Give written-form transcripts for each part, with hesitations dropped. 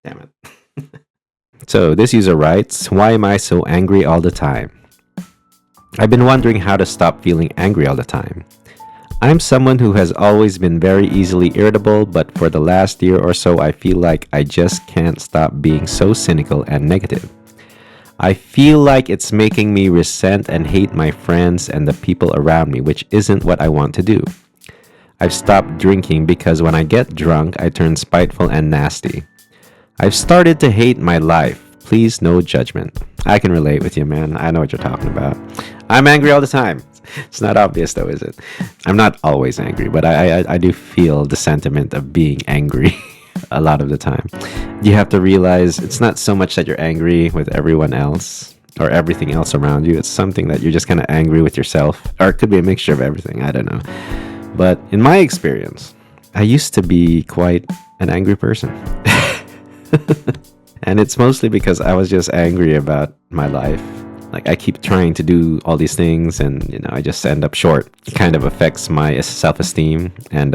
Damn it. So this user writes, why am I so angry all the time? I've been wondering how to stop feeling angry all the time. I'm someone who has always been very easily irritable, but for the last year or so, I feel like I just can't stop being so cynical and negative. I feel like it's making me resent and hate my friends and the people around me, which isn't what I want to do. I've stopped drinking because when I get drunk, I turn spiteful and nasty. I've started to hate my life. Please, no judgment. I can relate with you, man. I know what you're talking about. I'm angry all the time. It's not obvious, though, is it? I'm not always angry, but I do feel the sentiment of being angry a lot of the time. You have to realize it's not so much that you're angry with everyone else or everything else around you. It's something that you're just kind of angry with yourself, or it could be a mixture of everything. I don't know. But in my experience, I used to be quite an angry person. And it's mostly because I was just angry about my life. Like, I keep trying to do all these things and, I just end up short. It kind of affects my self-esteem. And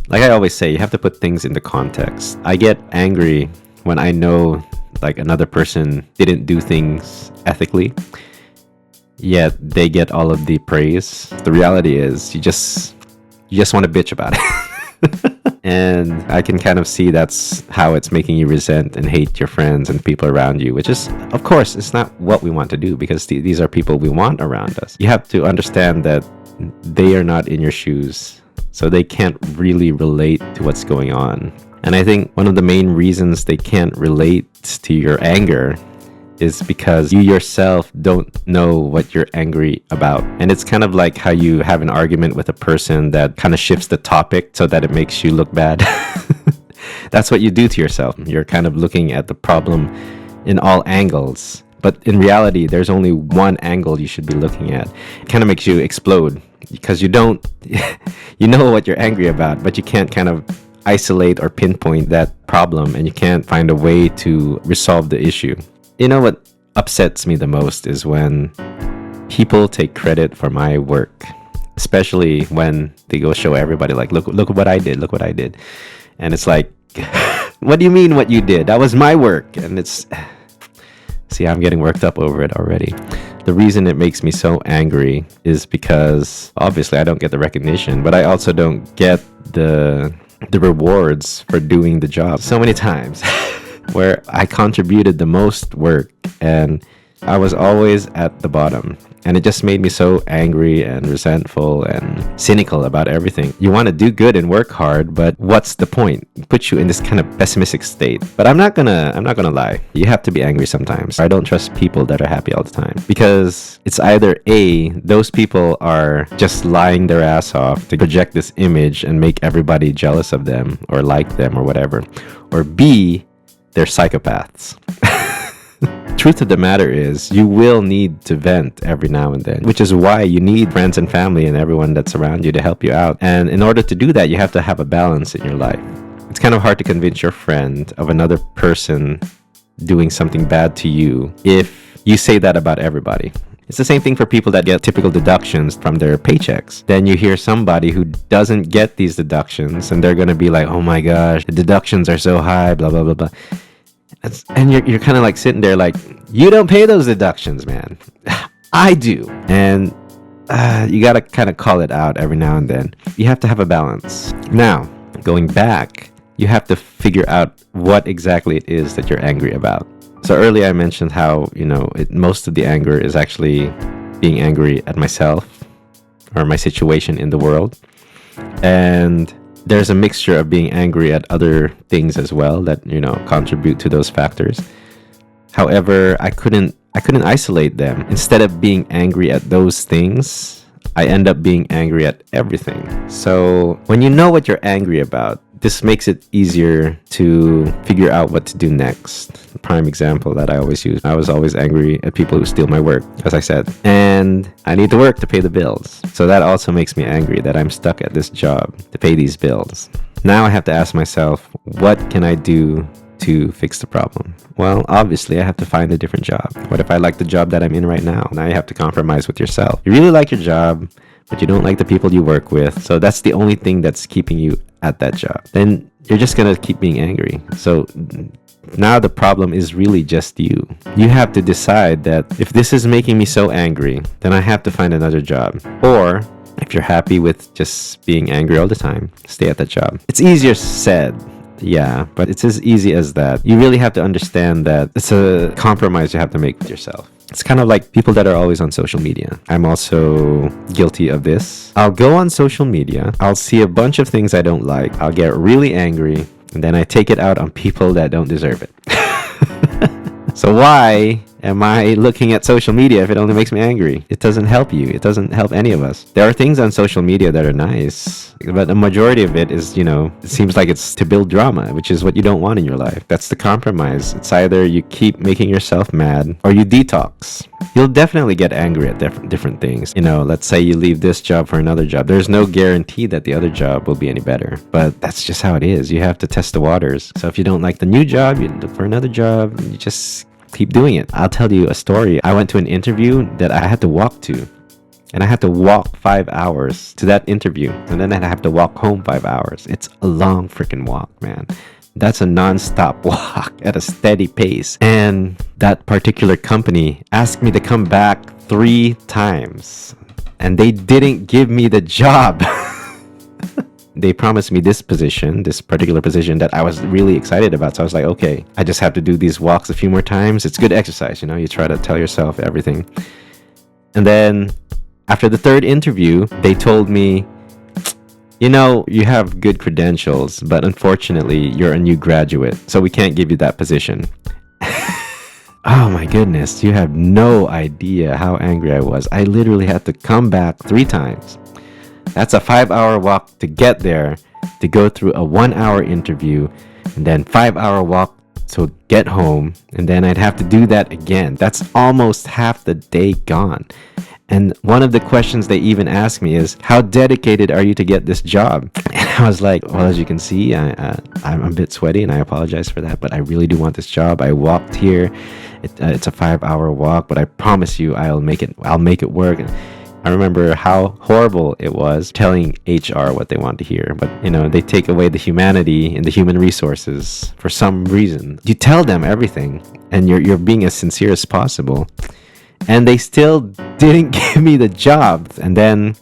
like I always say, you have to put things into context. I get angry when I know, like, another person didn't do things ethically, yet they get all of the praise. The reality is, you just want to bitch about it. And I can kind of see that's how it's making you resent and hate your friends and people around you, which is, of course, it's not what we want to do, because these are people we want around us. You have to understand that they are not in your shoes, so they can't really relate to what's going on. And I think one of the main reasons they can't relate to your anger is because you yourself don't know what you're angry about. And it's kind of like how you have an argument with a person that kind of shifts the topic so that it makes you look bad. That's what you do to yourself. You're kind of looking at the problem in all angles. But in reality, there's only one angle you should be looking at. It kind of makes you explode because you don't, you know what you're angry about, but you can't kind of isolate or pinpoint that problem, and you can't find a way to resolve the issue. You know what upsets me the most is when people take credit for my work, especially when they go show everybody, like, look what I did, look what I did. And it's like, what do you mean what you did? That was my work. And it's, see, I'm getting worked up over it already. The reason it makes me so angry is because obviously I don't get the recognition, but I also don't get the rewards for doing the job. So many times where I contributed the most work and I was always at the bottom. And it just made me so angry and resentful and cynical about everything. You want to do good and work hard, but what's the point? It puts you in this kind of pessimistic state. But I'm not gonna lie. You have to be angry sometimes. I don't trust people that are happy all the time, because it's either A, those people are just lying their ass off to project this image and make everybody jealous of them or like them or whatever, or B, they're psychopaths. Truth of the matter is, you will need to vent every now and then, which is why you need friends and family and everyone that's around you to help you out. And in order to do that, you have to have a balance in your life. It's kind of hard to convince your friend of another person doing something bad to you if you say that about everybody. It's the same thing for people that get typical deductions from their paychecks. Then you hear somebody who doesn't get these deductions and they're going to be like, oh my gosh, the deductions are so high, blah, blah, blah, blah. And you're kind of like sitting there like, you don't pay those deductions, man. I do. And you got to kind of call it out every now and then. You have to have a balance. Now, going back, you have to figure out what exactly it is that you're angry about. So earlier I mentioned how, most of the anger is actually being angry at myself or my situation in the world. And there's a mixture of being angry at other things as well that, contribute to those factors. However, I couldn't isolate them. Instead of being angry at those things, I end up being angry at everything. So when you know what you're angry about, this makes it easier to figure out what to do next. The prime example that I always use, I was always angry at people who steal my work, as I said. And I need to work to pay the bills. So that also makes me angry that I'm stuck at this job to pay these bills. Now I have to ask myself, what can I do to fix the problem? Well, obviously, I have to find a different job. What if I like the job that I'm in right now? Now you have to compromise with yourself. You really like your job, but you don't like the people you work with. So that's the only thing that's keeping you at that job. Then you're just going to keep being angry. So now the problem is really just you. You have to decide that if this is making me so angry, then I have to find another job. Or if you're happy with just being angry all the time, stay at that job. It's easier said, yeah, but it's as easy as that. You really have to understand that it's a compromise you have to make with yourself. It's kind of like people that are always on social media. I'm also guilty of this. I'll go on social media, I'll see a bunch of things I don't like, I'll get really angry, and then I take it out on people that don't deserve it. So why am I looking at social media if it only makes me angry? It doesn't help you. It doesn't help any of us. There are things on social media that are nice, but the majority of it is, it seems like it's to build drama, which is what you don't want in your life. That's the compromise. It's either you keep making yourself mad or you detox. You'll definitely get angry at different things. Let's say you leave this job for another job. There's no guarantee that the other job will be any better, but that's just how it is. You have to test the waters. So if you don't like the new job, you look for another job. You just keep doing it. I'll tell you a story. I went to an interview that I had to walk to, and I had to walk 5 hours to that interview, and then I have to walk home 5 hours. It's a long freaking walk, man. That's a non-stop walk at a steady pace. And that particular company asked me to come back 3 times, and they didn't give me the job. They promised me this particular position that I was really excited about. So I was like, okay, I just have to do these walks a few more times. It's good exercise, you try to tell yourself everything. And then after the 3rd interview, they told me, you have good credentials, but unfortunately, you're a new graduate, so we can't give you that position. Oh my goodness, you have no idea how angry I was. I literally had to come back 3 times. That's a 5-hour walk to get there, to go through a 1-hour interview, and then 5-hour walk to get home, and then I'd have to do that again. That's almost half the day gone. And one of the questions they even asked me is, how dedicated are you to get this job? And I was like, well, as you can see, I'm a bit sweaty, and I apologize for that, but I really do want this job. I walked here. It's a 5-hour walk, but I promise you I'll make it work. And I remember how horrible it was telling HR what they want to hear, but they take away the humanity and the human resources for some reason. You tell them everything, and you're being as sincere as possible, and they still didn't give me the job. And then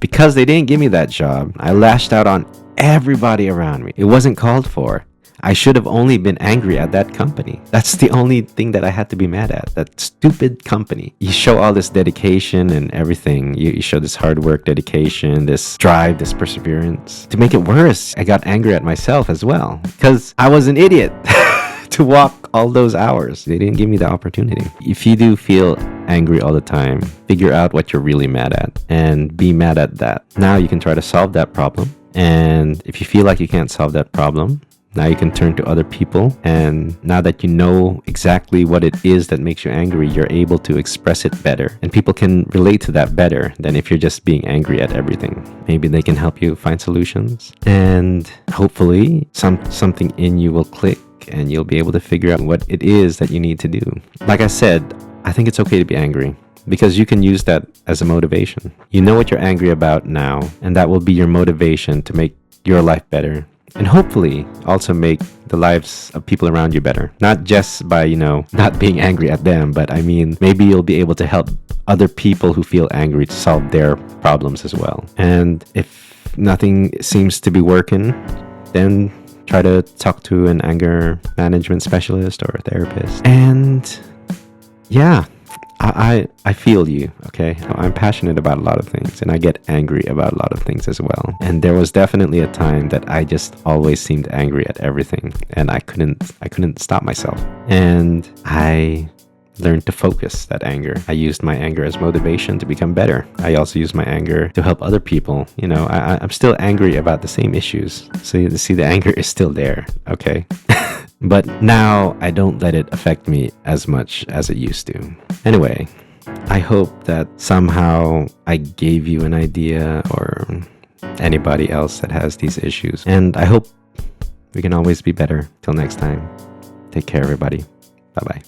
because they didn't give me that job, I lashed out on everybody around me. It wasn't called for. I should have only been angry at that company. That's the only thing that I had to be mad at. That stupid company. You show all this dedication and everything. You show this hard work, dedication, this drive, this perseverance. To make it worse, I got angry at myself as well, because I was an idiot to walk all those hours. They didn't give me the opportunity. If you do feel angry all the time, figure out what you're really mad at and be mad at that. Now you can try to solve that problem. And if you feel like you can't solve that problem, now you can turn to other people, and now that you know exactly what it is that makes you angry, you're able to express it better, and people can relate to that better than if you're just being angry at everything. Maybe they can help you find solutions, and hopefully something in you will click, and you'll be able to figure out what it is that you need to do. Like I said, I think it's okay to be angry, because you can use that as a motivation. You know what you're angry about now, and that will be your motivation to make your life better. And hopefully also make the lives of people around you better. Not just by, not being angry at them, but I mean, maybe you'll be able to help other people who feel angry to solve their problems as well. And if nothing seems to be working, then try to talk to an anger management specialist or a therapist. And yeah, I feel you, okay? I'm passionate about a lot of things, and I get angry about a lot of things as well. And there was definitely a time that I just always seemed angry at everything, and I couldn't stop myself. And I learned to focus that anger. I used my anger as motivation to become better. I also used my anger to help other people. I'm still angry about the same issues. So you see, the anger is still there, okay? But now I don't let it affect me as much as it used to. Anyway, I hope that somehow I gave you an idea, or anybody else that has these issues. And I hope we can always be better. Till next time, take care, everybody. Bye-bye.